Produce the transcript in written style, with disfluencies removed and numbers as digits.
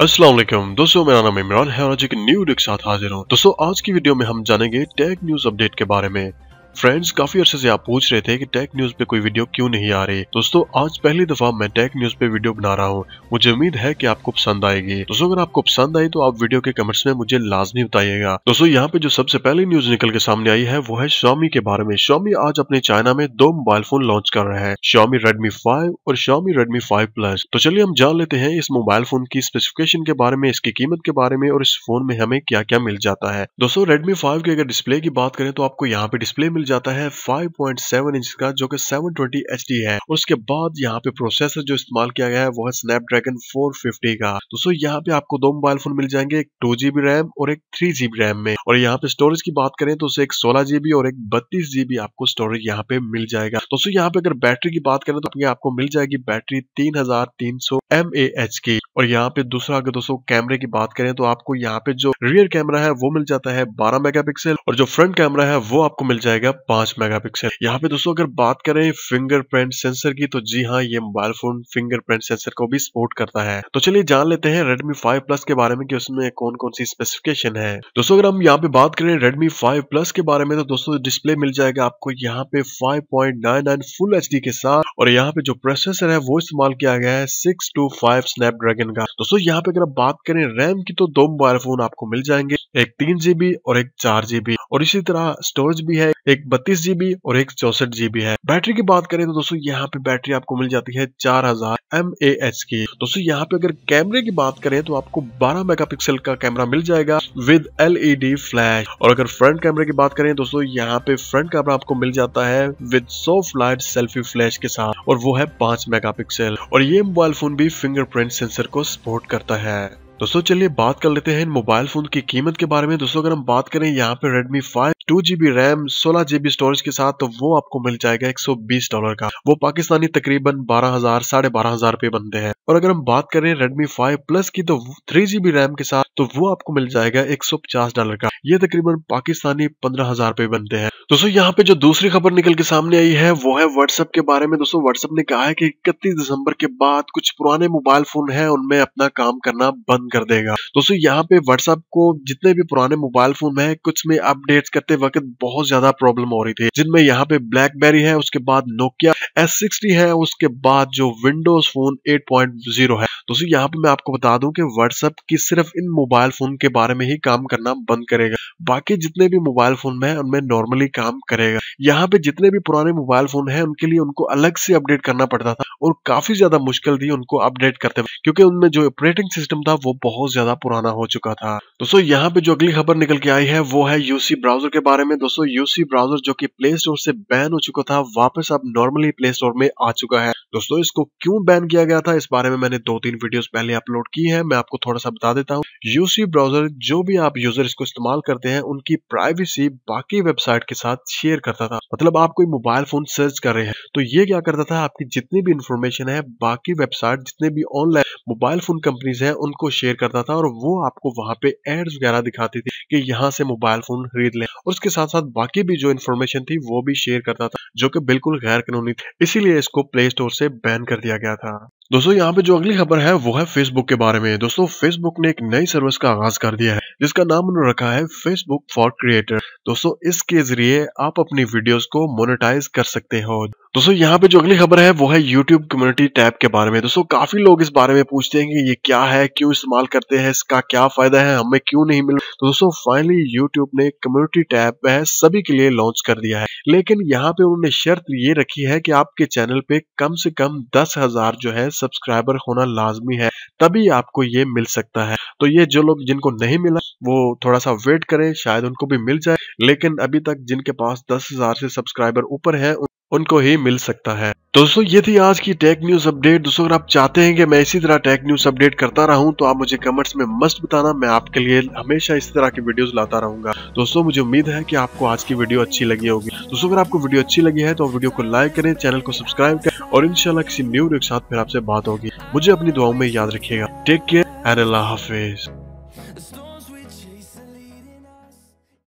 अस्सलाम वालेकुम दोस्तों, मेरा नाम इमरान है और आज एक न्यू वीडियो के साथ हाजिर हूँ। दोस्तों आज की वीडियो में हम जानेंगे टेक न्यूज अपडेट के बारे में। फ्रेंड्स, काफी अरसे से आप पूछ रहे थे कि टेक न्यूज पे कोई वीडियो क्यों नहीं आ रही। दोस्तों आज पहली दफा मैं टेक न्यूज पे वीडियो बना रहा हूँ। मुझे उम्मीद है कि आपको पसंद आएगी। दोस्तों अगर आपको पसंद आई तो आप वीडियो के कमेंट्स में मुझे लाजमी बताइएगा। दोस्तों यहाँ पे जो सबसे पहली न्यूज निकल के सामने आई है वो है Xiaomi के बारे में। Xiaomi आज अपने चाइना में दो मोबाइल फोन लॉन्च कर रहे हैं, Xiaomi Redmi 5 और Xiaomi Redmi 5 Plus। तो चलिए हम जान लेते हैं इस मोबाइल फोन की स्पेसिफिकेशन के बारे में, इसकी कीमत के बारे में और इस फोन में हमें क्या क्या मिल जाता है। दोस्तों Redmi 5 की अगर डिस्प्ले की बात करें तो आपको यहाँ पे डिस्प्ले मिल जाता है 5.7 इंच का, जो कि 720 HD है। और उसके बाद यहाँ पे प्रोसेसर जो इस्तेमाल किया गया है वो है स्नैपड्रैगन 450 का। दोस्तों यहाँ पे आपको दो मोबाइल फोन मिल जाएंगे, एक 2GB रैम और एक 3GB रैम में। और यहाँ पे स्टोरेज की बात करें तो उसे एक 16GB और एक 32GB आपको स्टोरेज यहाँ पे मिल जाएगा। दोस्तों यहाँ पे अगर बैटरी की बात करें तो आपको मिल जाएगी बैटरी 3300 mAh की। और यहाँ पे दूसरा अगर दोस्तों कैमरे की बात करें तो आपको यहाँ पे जो रियर कैमरा है वो मिल जाता है 12 मेगापिक्सल और जो फ्रंट कैमरा है वो आपको मिल जाएगा 5 मेगापिक्सल। यहाँ पे दोस्तों अगर बात करें फिंगरप्रिंट सेंसर की तो जी हाँ, ये मोबाइल फोन फिंगरप्रिंट सेंसर को भी सपोर्ट करता है। तो चलिए जान लेते हैं Redmi 5 Plus के बारे में कि उसमें कौन कौन सी स्पेसिफिकेशन है। दोस्तों अगर हम यहाँ पे बात करें Redmi 5 Plus के बारे में तो दोस्तों डिस्प्ले मिल जाएगा आपको यहाँ पे 5.99 फुल HD के साथ। और यहाँ पे जो प्रोसेसर है वो इस्तेमाल किया गया है 625 स्नैपड्रैगन का। दोस्तों यहाँ पे अगर आप बात करें रैम की तो दो मोबाइल फोन आपको मिल जाएंगे, एक 3GB और एक 4GB। और इसी तरह स्टोरेज भी है, एक 32GB और एक 64GB है। बैटरी की बात करें तो दोस्तों यहाँ पे बैटरी आपको मिल जाती है 4000 mAh की। दोस्तों यहाँ पे अगर कैमरे की बात करें तो आपको 12 मेगापिक्सल का कैमरा मिल जाएगा विद LED फ्लैश। और अगर फ्रंट कैमरे की बात करें दोस्तों यहाँ पे फ्रंट कैमरा आपको मिल जाता है with soft light selfie flash के साथ और वो है 5 मेगापिक्सल। और ये मोबाइल फोन भी फिंगरप्रिंट सेंसर को सपोर्ट करता है। दोस्तों चलिए बात कर लेते हैं इन मोबाइल फोन की कीमत के बारे में। दोस्तों अगर हम बात करें यहाँ पे Redmi 5 2GB RAM 16GB storage के साथ तो वो आपको मिल जाएगा $120 का। वो पाकिस्तानी तकरीबन 12,000 12,500 रुपए बनते हैं। और अगर हम बात करें Redmi 5 Plus की तो 3GB रैम के साथ तो वो आपको मिल जाएगा $150 का। ये तकरीबन पाकिस्तानी 15,000 रुपए बनते हैं। दोस्तों यहाँ पे जो दूसरी खबर निकल के सामने आई है वो है WhatsApp के बारे में। दोस्तों WhatsApp ने कहा है कि 31 दिसंबर के बाद कुछ पुराने मोबाइल फोन है उनमें अपना काम करना बंद कर देगा। दोस्तों यहाँ पे WhatsApp को जितने भी पुराने मोबाइल फोन है कुछ में अपडेट्स करते वक्त बहुत ज्यादा प्रॉब्लम हो रही थी, जिनमें यहाँ पे ब्लैकबेरी है, उसके बाद नोकिया S60 है, उसके बाद जो विंडोज फोन 8.0 है। दोस्तों यहाँ पे मैं आपको बता दूं कि WhatsApp की सिर्फ इन मोबाइल फोन के बारे में ही काम करना बंद करेगा, बाकी जितने भी मोबाइल फोन है उनमें नॉर्मली काम करेगा। यहाँ पे जितने भी पुराने मोबाइल फोन है उनके लिए उनको अलग से अपडेट करना पड़ता था और काफी ज्यादा मुश्किल थी उनको अपडेट करते हुए, क्योंकि उनमें जो ऑपरेटिंग सिस्टम था वो बहुत ज्यादा पुराना हो चुका था। दोस्तों यहाँ पे जो अगली खबर निकल के आई है वो है UC ब्राउजर के बारे में। दोस्तों UC ब्राउजर जो कि प्ले स्टोर से बैन हो चुका था वापस अब नॉर्मली प्ले स्टोर में आ चुका है। दोस्तों इसको क्यों बैन किया गया था इस बारे में मैंने 2-3 वीडियोस पहले अपलोड की है, मैं आपको थोड़ा सा बता देता हूँ। UC ब्राउजर जो भी आप यूजर इसको इस्तेमाल करते हैं उनकी प्राइवेसी बाकी वेबसाइट के साथ शेयर करता था। मतलब आप कोई मोबाइल फोन सर्च कर रहे हैं तो ये क्या करता था, आपकी जितनी भी इंफॉर्मेशन है बाकी वेबसाइट जितने भी ऑनलाइन मोबाइल फोन कंपनीज है उनको शेयर करता था और वो आपको वहां पे एड्स वगैरह दिखाती थी कि यहाँ से मोबाइल फोन खरीद लें। और उसके साथ साथ बाकी भी जो इन्फॉर्मेशन थी वो भी शेयर करता था, जो कि बिल्कुल गैर कानूनी थी, इसीलिए इसको प्ले स्टोर से बैन कर दिया गया था। दोस्तों यहाँ पे जो अगली खबर है वो है फेसबुक के बारे में। दोस्तों फेसबुक ने एक नई सर्विस का आगाज कर दिया है जिसका नाम उन्होंने रखा है फेसबुक फॉर क्रिएटर। दोस्तों इसके जरिए आप अपनी वीडियोस को मोनेटाइज कर सकते हो। दोस्तों यहाँ पे जो अगली खबर है वो है यूट्यूब कम्युनिटी टैब के बारे में। दोस्तों काफी लोग इस बारे में पूछते हैं कि ये क्या है, क्यों इस्तेमाल करते हैं, इसका क्या फायदा है, हमें क्यों नहीं मिल। तो दोस्तों फाइनली यूट्यूब ने कम्युनिटी टैब है सभी के लिए लॉन्च कर दिया है, लेकिन यहाँ पे उन्होंने शर्त ये रखी है कि आपके चैनल पे कम से कम 10,000 जो है सब्सक्राइबर होना लाजमी है, तभी आपको ये मिल सकता है। तो ये जो लोग जिनको नहीं मिला वो थोड़ा सा वेट करें, शायद उनको भी मिल जाए, लेकिन अभी तक जिनके पास 10,000 से सब्सक्राइबर ऊपर है उनको ही मिल सकता है। दोस्तों ये थी आज की टेक न्यूज अपडेट। दोस्तों अगर आप चाहते हैं कि मैं इसी तरह टेक न्यूज अपडेट करता रहूं तो आप मुझे कमेंट्स में मस्ट बताना, मैं आपके लिए हमेशा इसी तरह की वीडियोस लाता रहूंगा। दोस्तों मुझे उम्मीद है कि आपको आज की वीडियो अच्छी लगी होगी। दोस्तों अगर आपको वीडियो अच्छी लगी है तो वीडियो को लाइक करें, चैनल को सब्सक्राइब करें और इंशाल्लाह किसी न्यू वीडियो के साथ फिर आपसे बात होगी। मुझे अपनी दुआओं में याद रखिएगा। टेक केयर एंड अल्लाह हाफिज।